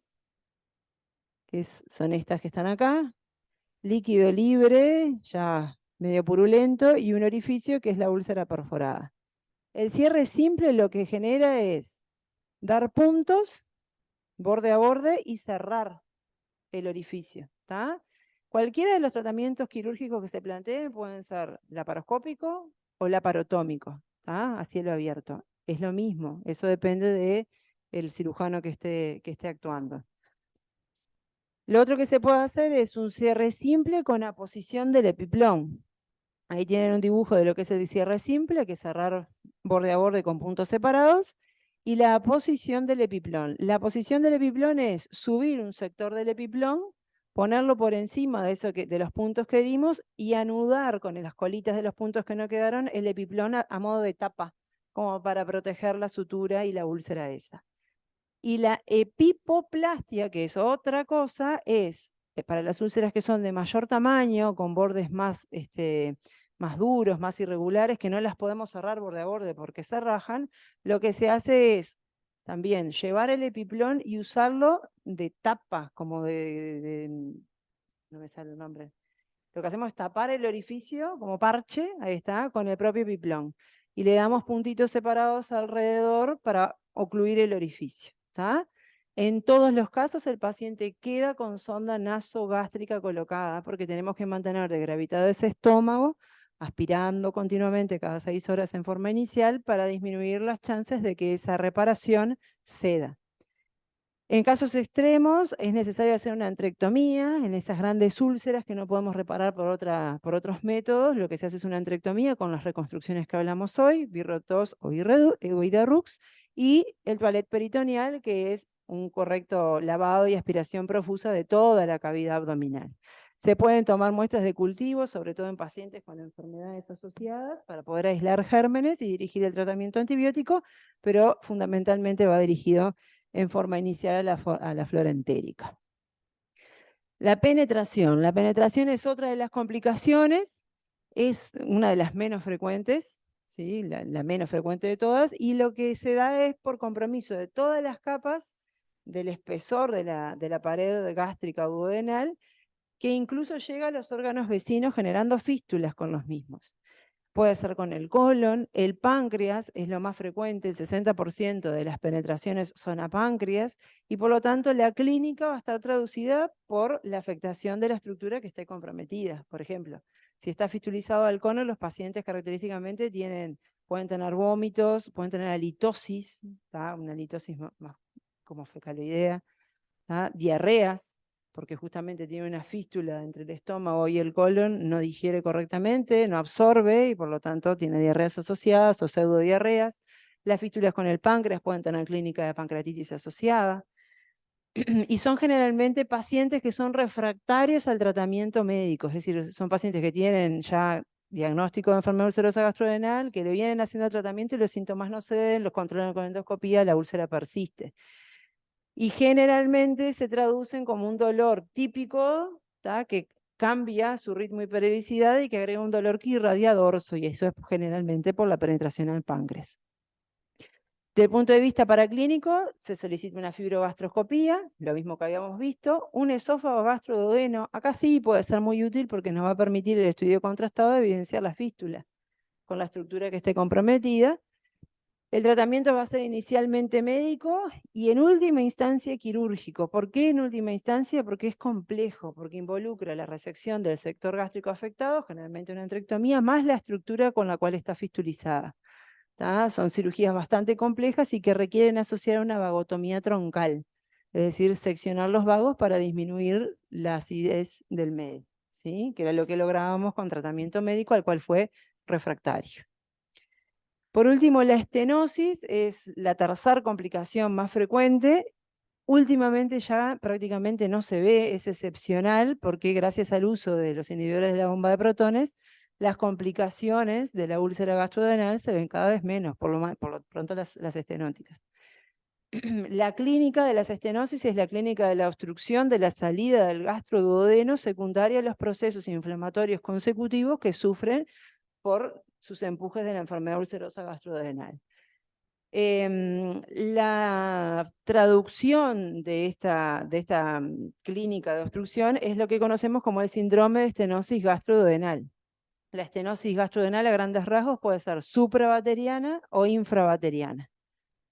que son estas que están acá, líquido libre, ya medio purulento, y un orificio que es la úlcera perforada. El cierre simple lo que genera es dar puntos borde a borde y cerrar el orificio. ¿Tá? Cualquiera de los tratamientos quirúrgicos que se planteen pueden ser laparoscópico o laparotómico, ¿tá? A cielo abierto. Es lo mismo, eso depende del cirujano que esté actuando. Lo otro que se puede hacer es un cierre simple con aposición del epiplón. Ahí tienen un dibujo de lo que es el cierre simple, que es cerrar borde a borde con puntos separados, y la posición del epiplón. La posición del epiplón es subir un sector del epiplón, ponerlo por encima de los puntos que dimos y anudar con las colitas de los puntos que no quedaron el epiplón a modo de tapa, como para proteger la sutura y la úlcera esa. Y la epipoplastia, que es otra cosa, es para las úlceras que son de mayor tamaño, con bordes más duros, más irregulares, que no las podemos cerrar borde a borde porque se rajan, lo que se hace es también llevar el epiplón y usarlo de tapa, como no me sale el nombre. Lo que hacemos es tapar el orificio como parche, ahí está, con el propio epiplón. Y le damos puntitos separados alrededor para ocluir el orificio. ¿Tá? En todos los casos el paciente queda con sonda nasogástrica colocada porque tenemos que mantener degravitado ese estómago, aspirando continuamente cada 6 horas en forma inicial para disminuir las chances de que esa reparación ceda. En casos extremos es necesario hacer una antrectomía en esas grandes úlceras que no podemos reparar por otros métodos. Lo que se hace es una antrectomía con las reconstrucciones que hablamos hoy, Birro-TOS o Idarux, y el toilet peritoneal, que es un correcto lavado y aspiración profusa de toda la cavidad abdominal. Se pueden tomar muestras de cultivo, sobre todo en pacientes con enfermedades asociadas, para poder aislar gérmenes y dirigir el tratamiento antibiótico, pero fundamentalmente va dirigido en forma inicial a la flora entérica. La penetración es otra de las complicaciones, es una de las menos frecuentes, ¿sí? la menos frecuente de todas, y lo que se da es por compromiso de todas las capas del espesor de la pared gástrica duodenal, que incluso llega a los órganos vecinos generando fístulas con los mismos. Puede ser con el colon, el páncreas es lo más frecuente, el 60% de las penetraciones son a páncreas, y por lo tanto la clínica va a estar traducida por la afectación de la estructura que esté comprometida. Por ejemplo, si está fistulizado al colon, los pacientes característicamente pueden tener vómitos, pueden tener halitosis, una halitosis más como fecaloidea, diarreas, porque justamente tiene una fístula entre el estómago y el colon, no digiere correctamente, no absorbe y por lo tanto tiene diarreas asociadas o pseudodiarreas. Las fístulas con el páncreas pueden tener clínica de pancreatitis asociada. Y son generalmente pacientes que son refractarios al tratamiento médico, es decir, son pacientes que tienen ya diagnóstico de enfermedad ulcerosa gastrodenal, que le vienen haciendo tratamiento y los síntomas no ceden, los controlan con endoscopía, la úlcera persiste. Y generalmente se traducen como un dolor típico, que cambia su ritmo y periodicidad y que agrega un dolor que irradia dorso, y eso es generalmente por la penetración al páncreas. Desde el punto de vista paraclínico, se solicita una fibrogastroscopía, lo mismo que habíamos visto, un esófago gastroduodeno. Acá sí puede ser muy útil porque nos va a permitir el estudio contrastado de evidenciar la fístula con la estructura que esté comprometida. El tratamiento va a ser inicialmente médico y en última instancia quirúrgico. ¿Por qué en última instancia? Porque es complejo, porque involucra la resección del sector gástrico afectado, generalmente una antrectomía, más la estructura con la cual está fistulizada. Son cirugías bastante complejas y que requieren asociar una vagotomía troncal, es decir, seccionar los vagos para disminuir la acidez del medio, ¿sí? Que era lo que lográbamos con tratamiento médico al cual fue refractario. Por último, la estenosis es la tercera complicación más frecuente. Últimamente ya prácticamente no se ve, es excepcional, porque gracias al uso de los inhibidores de la bomba de protones, las complicaciones de la úlcera gastrodenal se ven cada vez menos, por lo pronto las estenóticas. La clínica de las estenosis es la clínica de la obstrucción de la salida del gastroduodeno secundaria a los procesos inflamatorios consecutivos que sufren por sus empujes de la enfermedad ulcerosa gastrodenal. La traducción de esta clínica de obstrucción es lo que conocemos como el síndrome de estenosis gastroduodenal. La estenosis gastroduodenal a grandes rasgos puede ser suprabateriana o infrabateriana.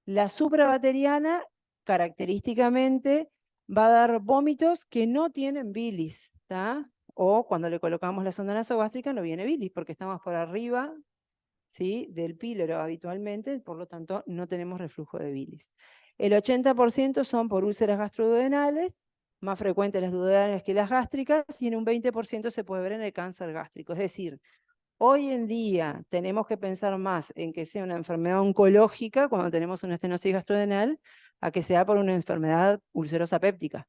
La suprabateriana, característicamente, va a dar vómitos que no tienen bilis, ¿tá? O cuando le colocamos la sonda nasogástrica no viene bilis, porque estamos por arriba, ¿sí?, del píloro habitualmente, por lo tanto no tenemos reflujo de bilis. El 80% son por úlceras gastroduodenales, más frecuentes las duodenales que las gástricas, y en un 20% se puede ver en el cáncer gástrico. Es decir, hoy en día tenemos que pensar más en que sea una enfermedad oncológica cuando tenemos una estenosis gastrodenal a que sea por una enfermedad ulcerosa péptica,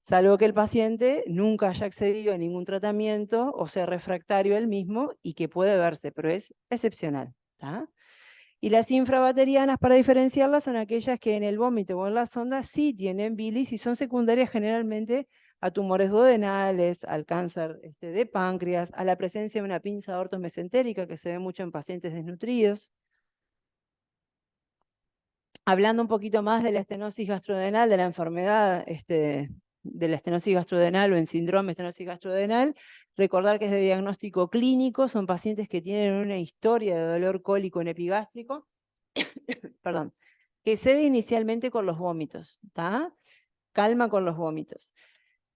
salvo que el paciente nunca haya accedido a ningún tratamiento o sea refractario él mismo y que puede verse, pero es excepcional, ¿tá? Y las infrabaterianas, para diferenciarlas, son aquellas que en el vómito o en la sonda sí tienen bilis y son secundarias generalmente a tumores duodenales, al cáncer de páncreas, a la presencia de una pinza ortomesentérica que se ve mucho en pacientes desnutridos. Hablando un poquito más de la estenosis gastrodenal, de la enfermedad de la estenosis gastrodenal o en síndrome de estenosis gastrodenal, recordar que es de diagnóstico clínico, son pacientes que tienen una historia de dolor cólico en epigástrico, perdón, que cede inicialmente con los vómitos, ¿tá? Calma con los vómitos.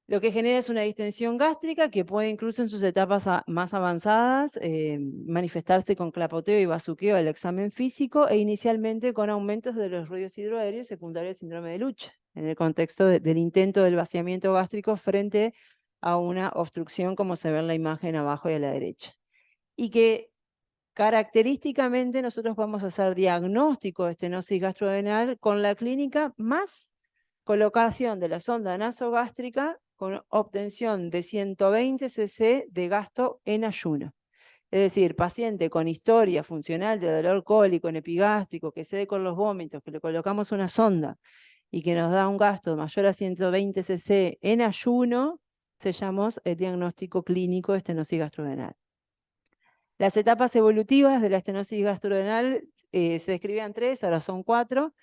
Lo que genera es una distensión gástrica que puede incluso en sus etapas más avanzadas manifestarse con clapoteo y bazuqueo al examen físico e inicialmente con aumentos de los ruidos hidroaéreos secundarios al síndrome de Luch, en el contexto del intento del vaciamiento gástrico frente a una obstrucción como se ve en la imagen abajo y a la derecha. Y que característicamente nosotros vamos a hacer diagnóstico de estenosis gastrodenal con la clínica más colocación de la sonda nasogástrica con obtención de 120 cc de gasto en ayuno. Es decir, paciente con historia funcional de dolor cólico en epigástrico, que cede con los vómitos, que le colocamos una sonda y que nos da un gasto mayor a 120 cc en ayuno, sellamos el diagnóstico clínico de estenosis gastrodenal. Las etapas evolutivas de la estenosis gastrodenal se describían 3, ahora son 4.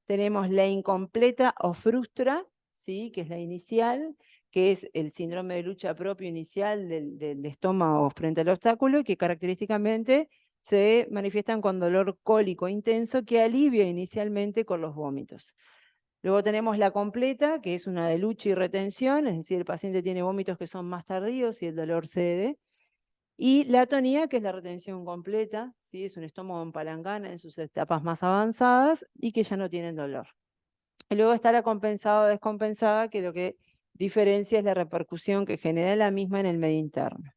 Tenemos la incompleta o frustra, ¿sí?, que es la inicial, que es el síndrome de lucha propio inicial del estómago frente al obstáculo, y que característicamente se manifiestan con dolor cólico intenso que alivia inicialmente con los vómitos. Luego tenemos la completa, que es una de lucha y retención, es decir, el paciente tiene vómitos que son más tardíos y el dolor cede. Y la atonía, que es la retención completa, ¿sí?, es un estómago en palangana en sus etapas más avanzadas y que ya no tienen dolor. Y luego está la compensada o descompensada, que lo que diferencia es la repercusión que genera la misma en el medio interno.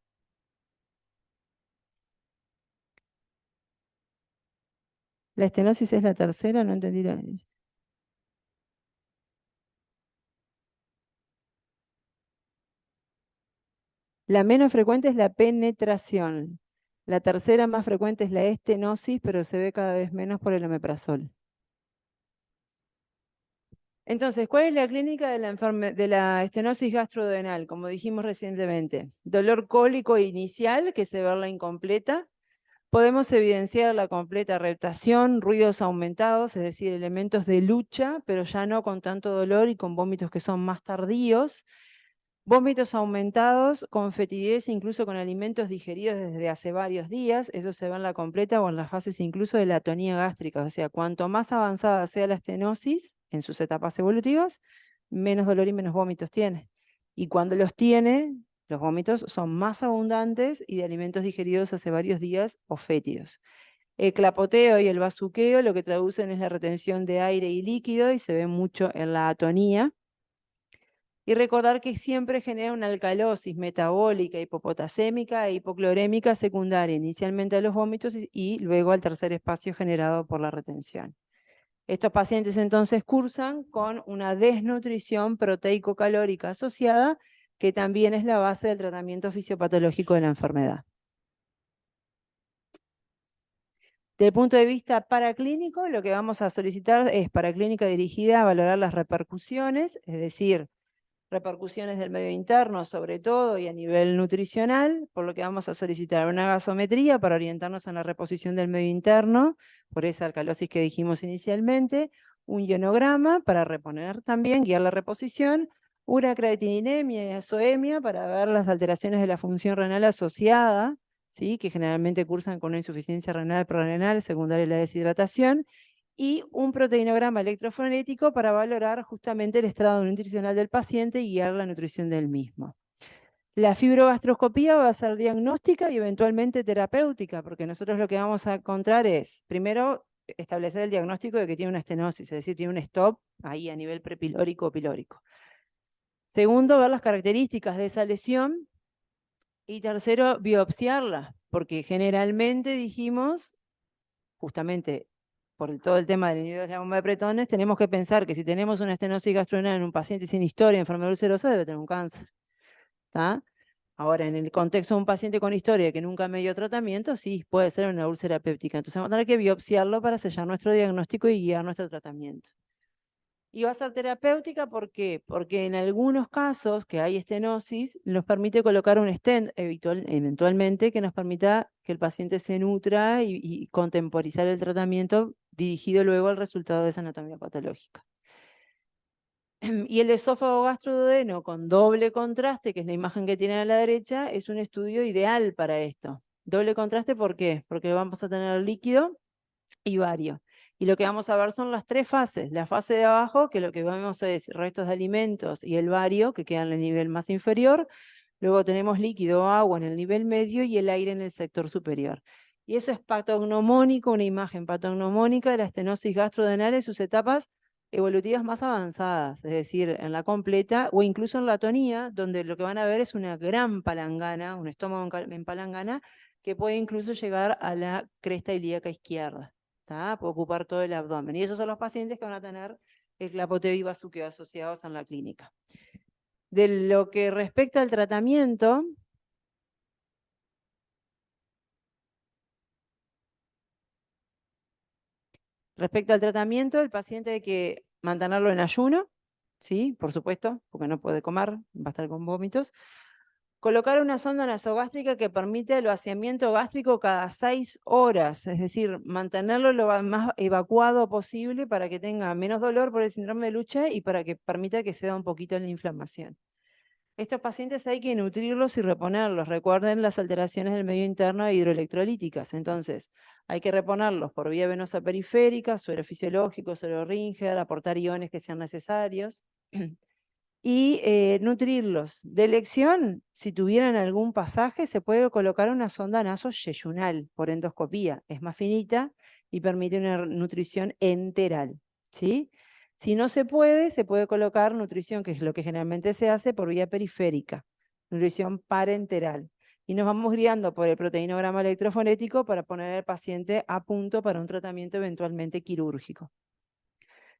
La estenosis es la tercera, no entendí la... La menos frecuente es la penetración. La tercera más frecuente es la estenosis, pero se ve cada vez menos por el omeprazol. Entonces, ¿cuál es la clínica de la estenosis gastrodenal? Como dijimos recientemente, dolor cólico inicial, que se ve la incompleta. Podemos evidenciar la completa reptación, ruidos aumentados, es decir, elementos de lucha, pero ya no con tanto dolor y con vómitos que son más tardíos. Vómitos aumentados con fetidez, incluso con alimentos digeridos desde hace varios días. Eso se ve en la completa o en las fases incluso de la atonía gástrica. O sea, cuanto más avanzada sea la estenosis en sus etapas evolutivas, menos dolor y menos vómitos tiene. Y cuando los tiene, los vómitos son más abundantes y de alimentos digeridos hace varios días o fétidos. El clapoteo y el bazuqueo lo que traducen es la retención de aire y líquido y se ve mucho en la atonía. Y recordar que siempre genera una alcalosis metabólica, hipopotasémica e hipoclorémica secundaria, inicialmente a los vómitos y luego al tercer espacio generado por la retención. Estos pacientes entonces cursan con una desnutrición proteico-calórica asociada, que también es la base del tratamiento fisiopatológico de la enfermedad. Desde el punto de vista paraclínico, lo que vamos a solicitar es paraclínica dirigida a valorar las repercusiones, es decir, repercusiones del medio interno, sobre todo, y a nivel nutricional, por lo que vamos a solicitar una gasometría para orientarnos en la reposición del medio interno, por esa alcalosis que dijimos inicialmente, un ionograma para reponer también, guiar la reposición, una creatininemia y azoemia para ver las alteraciones de la función renal asociada, ¿sí? Que generalmente cursan con una insuficiencia renal prorrenal secundaria a la deshidratación, y un proteinograma electroforético para valorar justamente el estado nutricional del paciente y guiar la nutrición del mismo. La fibrogastroscopía va a ser diagnóstica y eventualmente terapéutica, porque nosotros lo que vamos a encontrar es, primero, establecer el diagnóstico de que tiene una estenosis, es decir, tiene un stop ahí a nivel prepilórico o pilórico. Segundo, ver las características de esa lesión. Y tercero, biopsiarla, porque generalmente dijimos, justamente por todo el tema del inhibidor de la bomba de pretones, tenemos que pensar que si tenemos una estenosis gastrorenal en un paciente sin historia de enfermedad ulcerosa, debe tener un cáncer. ¿Tá? Ahora, en el contexto de un paciente con historia que nunca me dio tratamiento, sí, puede ser una úlcera péptica. Entonces vamos a tener que biopsiarlo para sellar nuestro diagnóstico y guiar nuestro tratamiento. Y va a ser terapéutica, ¿por qué? Porque en algunos casos que hay estenosis, nos permite colocar un stent eventualmente que nos permita que el paciente se nutra y contemporizar el tratamiento dirigido luego al resultado de esa anatomía patológica. Y el esófago gastroduodeno con doble contraste, que es la imagen que tienen a la derecha, es un estudio ideal para esto. Doble contraste, ¿por qué? Porque vamos a tener líquido y vario. Y lo que vamos a ver son las tres fases. La fase de abajo, que lo que vemos es restos de alimentos, y el vario, que queda en el nivel más inferior. Luego tenemos líquido o agua en el nivel medio y el aire en el sector superior. Y eso es patognomónico, una imagen patognomónica de la estenosis gastrodenal en sus etapas evolutivas más avanzadas, es decir, en la completa o incluso en la atonía, donde lo que van a ver es una gran palangana, un estómago en palangana, que puede incluso llegar a la cresta ilíaca izquierda. Puede ocupar todo el abdomen. Y esos son los pacientes que van a tener el clapote y bazuqueo asociados en la clínica. De lo que respecta al tratamiento, el paciente hay que mantenerlo en ayuno, ¿sí? Por supuesto, porque no puede comer, va a estar con vómitos. Colocar una sonda nasogástrica que permite el vaciamiento gástrico cada 6 horas, es decir, mantenerlo lo más evacuado posible para que tenga menos dolor por el síndrome de Luche y para que permita que ceda un poquito la inflamación. Estos pacientes hay que nutrirlos y reponerlos. Recuerden las alteraciones del medio interno e hidroelectrolíticas. Entonces, hay que reponerlos por vía venosa periférica, suero fisiológico, suero Ringer, aportar iones que sean necesarios. Y nutrirlos. De elección, si tuvieran algún pasaje, se puede colocar una sonda nasoyeyunal por endoscopía. Es más finita y permite una nutrición enteral, ¿sí? Si no se puede colocar nutrición, que es lo que generalmente se hace, por vía periférica, nutrición parenteral. Y nos vamos guiando por el proteinograma electroforético para poner al paciente a punto para un tratamiento eventualmente quirúrgico.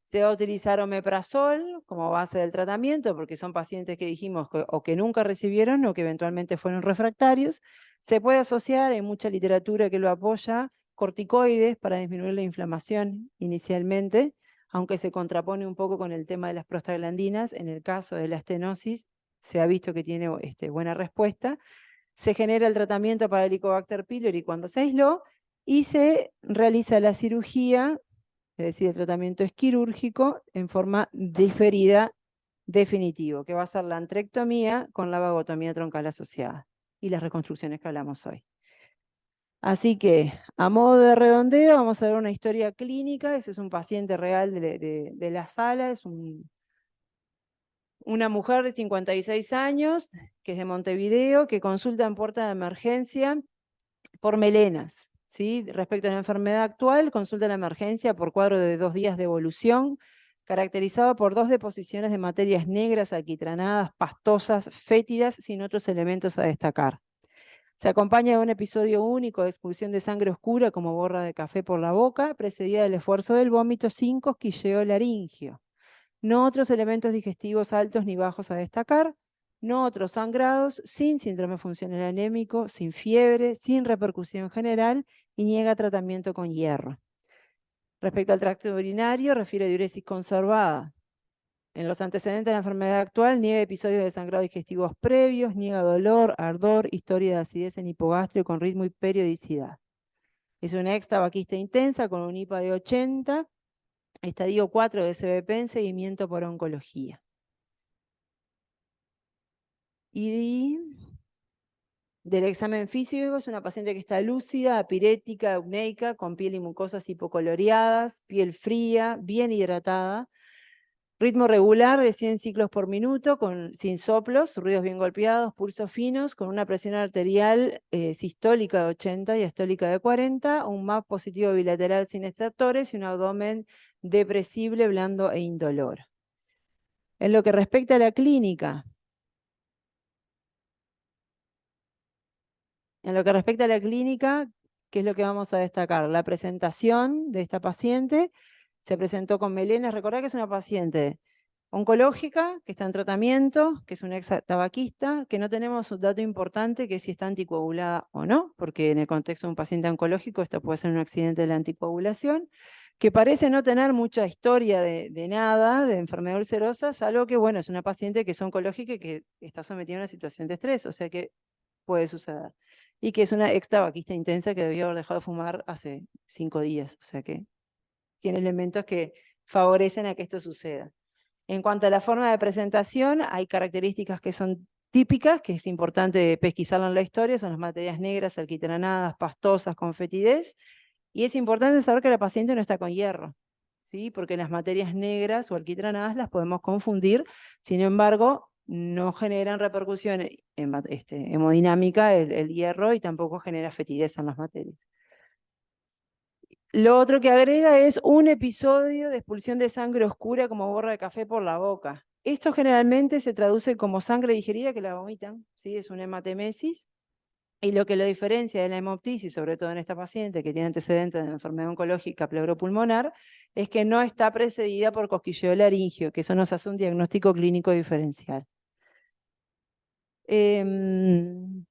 Se va a utilizar omeprazol como base del tratamiento, porque son pacientes que dijimos o que nunca recibieron o que eventualmente fueron refractarios. Se puede asociar, hay mucha literatura que lo apoya, corticoides para disminuir la inflamación inicialmente, aunque se contrapone un poco con el tema de las prostaglandinas. En el caso de la estenosis, se ha visto que tiene buena respuesta. Se genera el tratamiento para el Helicobacter pylori cuando se aisló y se realiza la cirugía. Es decir, el tratamiento es quirúrgico en forma diferida definitivo, que va a ser la antrectomía con la vagotomía troncal asociada y las reconstrucciones que hablamos hoy. Así que, a modo de redondeo, vamos a ver una historia clínica. Ese es un paciente real de la sala, es una mujer de 56 años, que es de Montevideo, que consulta en puerta de emergencia por melenas. ¿Sí? Respecto a la enfermedad actual, consulta la emergencia por cuadro de 2 días de evolución, caracterizado por 2 deposiciones de materias negras, alquitranadas, pastosas, fétidas, sin otros elementos a destacar. Se acompaña de un episodio único de expulsión de sangre oscura como borra de café por la boca, precedida del esfuerzo del vómito sin cosquilleo laringio. No otros elementos digestivos altos ni bajos a destacar, no otros sangrados, sin síndrome funcional anémico, sin fiebre, sin repercusión general y niega tratamiento con hierro. Respecto al tracto urinario, refiere diuresis conservada. En los antecedentes de la enfermedad actual, niega episodios de sangrado digestivos previos, niega dolor, ardor, historia de acidez en hipogastrio con ritmo y periodicidad. Es una ex tabaquista intensa con un IPA de 80, estadio 4 de CBP en seguimiento por oncología. Y del examen físico, es una paciente que está lúcida, apirética, euneica, con piel y mucosas hipocoloreadas, piel fría, bien hidratada, ritmo regular de 100 ciclos por minuto, sin soplos, ruidos bien golpeados, pulsos finos, con una presión arterial sistólica de 80 y astólica de 40, un MAP positivo bilateral sin estertores y un abdomen depresible, blando e indolor. En lo que respecta a la clínica, ¿qué es lo que vamos a destacar? La presentación de esta paciente se presentó con melenas. Recordá que es una paciente oncológica, que está en tratamiento, que es una ex tabaquista, que no tenemos un dato importante que es si está anticoagulada o no, porque en el contexto de un paciente oncológico esto puede ser un accidente de la anticoagulación, que parece no tener mucha historia de nada, de enfermedad ulcerosa, salvo que, bueno, es una paciente que es oncológica y que está sometida a una situación de estrés, o sea que puede suceder. Y que es una ex tabaquista intensa que debió haber dejado de fumar hace 5 días, o sea que tiene elementos que favorecen a que esto suceda. En cuanto a la forma de presentación, hay características que son típicas, que es importante pesquisarlo en la historia, son las materias negras, alquitranadas, pastosas, con fetidez, y es importante saber que la paciente no está con hierro, ¿sí? Porque las materias negras o alquitranadas las podemos confundir, sin embargo, no generan repercusión hemodinámica el hierro y tampoco genera fetidez en las materias. Lo otro que agrega es un episodio de expulsión de sangre oscura como borra de café por la boca. Esto generalmente se traduce como sangre digerida que la vomitan, ¿sí? Es una hematemesis. Y lo que lo diferencia de la hemoptisis, sobre todo en esta paciente que tiene antecedentes de enfermedad oncológica pleuropulmonar, es que no está precedida por cosquilleo laringio, que eso nos hace un diagnóstico clínico diferencial. Del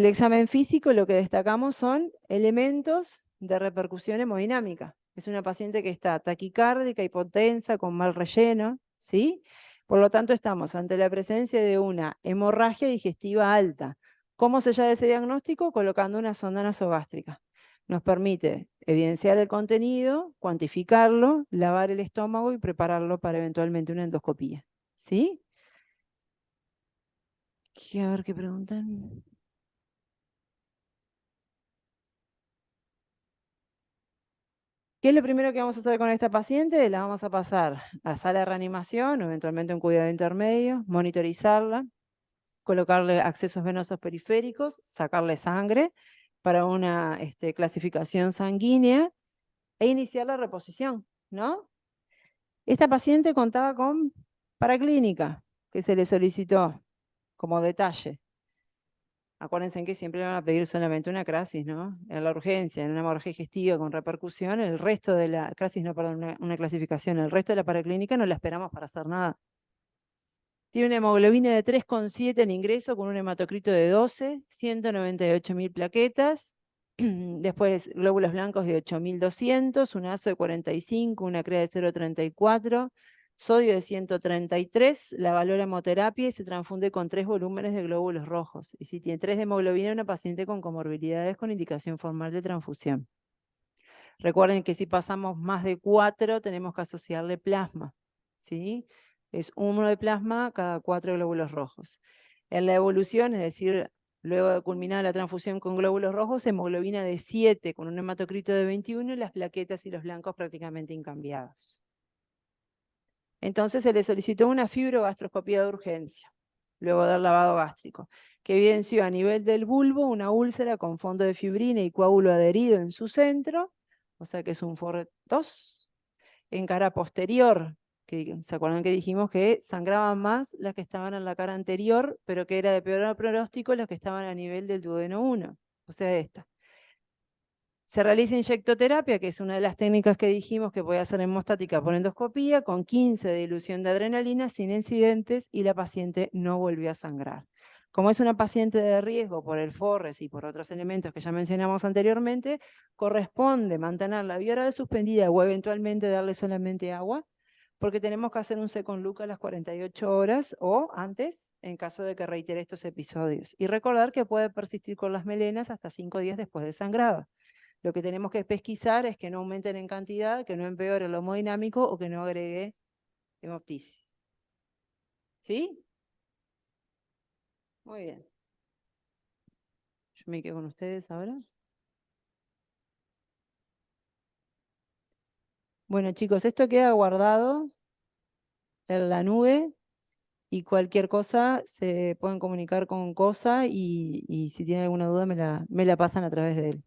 examen físico lo que destacamos son elementos de repercusión hemodinámica. Es una paciente que está taquicárdica, hipotensa, con mal relleno, ¿sí? Por lo tanto, estamos ante la presencia de una hemorragia digestiva alta. ¿Cómo se llama ese diagnóstico? Colocando una sonda nasogástrica. Nos permite evidenciar el contenido, cuantificarlo, lavar el estómago y prepararlo para eventualmente una endoscopía, ¿sí? A ver qué preguntan. ¿Qué es lo primero que vamos a hacer con esta paciente? La vamos a pasar a sala de reanimación o eventualmente un cuidado intermedio, monitorizarla, colocarle accesos venosos periféricos, sacarle sangre para una clasificación sanguínea e iniciar la reposición, ¿no? Esta paciente contaba con paraclínica, que se le solicitó como detalle. Acuérdense que siempre le van a pedir solamente una crasis, ¿no? En la urgencia, en una hemorragia digestiva con repercusión, el resto de la crasis, no, perdón, una clasificación, el resto de la paraclínica no la esperamos para hacer nada. Tiene una hemoglobina de 3,7 en ingreso con un hematocrito de 12, 198.000 plaquetas, después glóbulos blancos de 8.200, un ASO de 45, una CREA de 0,34, sodio de 133, la valora hemoterapia y se transfunde con 3 volúmenes de glóbulos rojos. Y si tiene 3 de hemoglobina, una paciente con comorbilidades con indicación formal de transfusión. Recuerden que si pasamos más de 4, tenemos que asociarle plasma, ¿sí? Es 1 de plasma cada 4 glóbulos rojos. En la evolución, es decir, luego de culminar la transfusión con glóbulos rojos, hemoglobina de 7 con un hematocrito de 21 y las plaquetas y los blancos prácticamente incambiados. Entonces se le solicitó una fibrogastroscopía de urgencia, luego del lavado gástrico, que evidenció a nivel del bulbo una úlcera con fondo de fibrina y coágulo adherido en su centro, o sea que es un Forret 2. En cara posterior, que ¿se acuerdan que dijimos que sangraban más las que estaban en la cara anterior, pero que era de peor pronóstico las que estaban a nivel del duodeno 1, o sea esta? Se realiza inyectoterapia, que es una de las técnicas que dijimos que podía hacer hemostática por endoscopía, con 15 de dilución de adrenalina, sin incidentes, y la paciente no volvió a sangrar. Como es una paciente de riesgo por el FORRES y por otros elementos que ya mencionamos anteriormente, corresponde mantener la vía oral suspendida o eventualmente darle solamente agua, porque tenemos que hacer un second look a las 48 horas o antes, en caso de que reitere estos episodios. Y recordar que puede persistir con las melenas hasta 5 días después del sangrado. Lo que tenemos que pesquisar es que no aumenten en cantidad, que no empeore el hemodinámico o que no agregue hemoptisis. ¿Sí? Muy bien. Yo me quedo con ustedes ahora. Bueno, chicos, esto queda guardado en la nube y cualquier cosa se pueden comunicar con COSA y si tienen alguna duda me la pasan a través de él.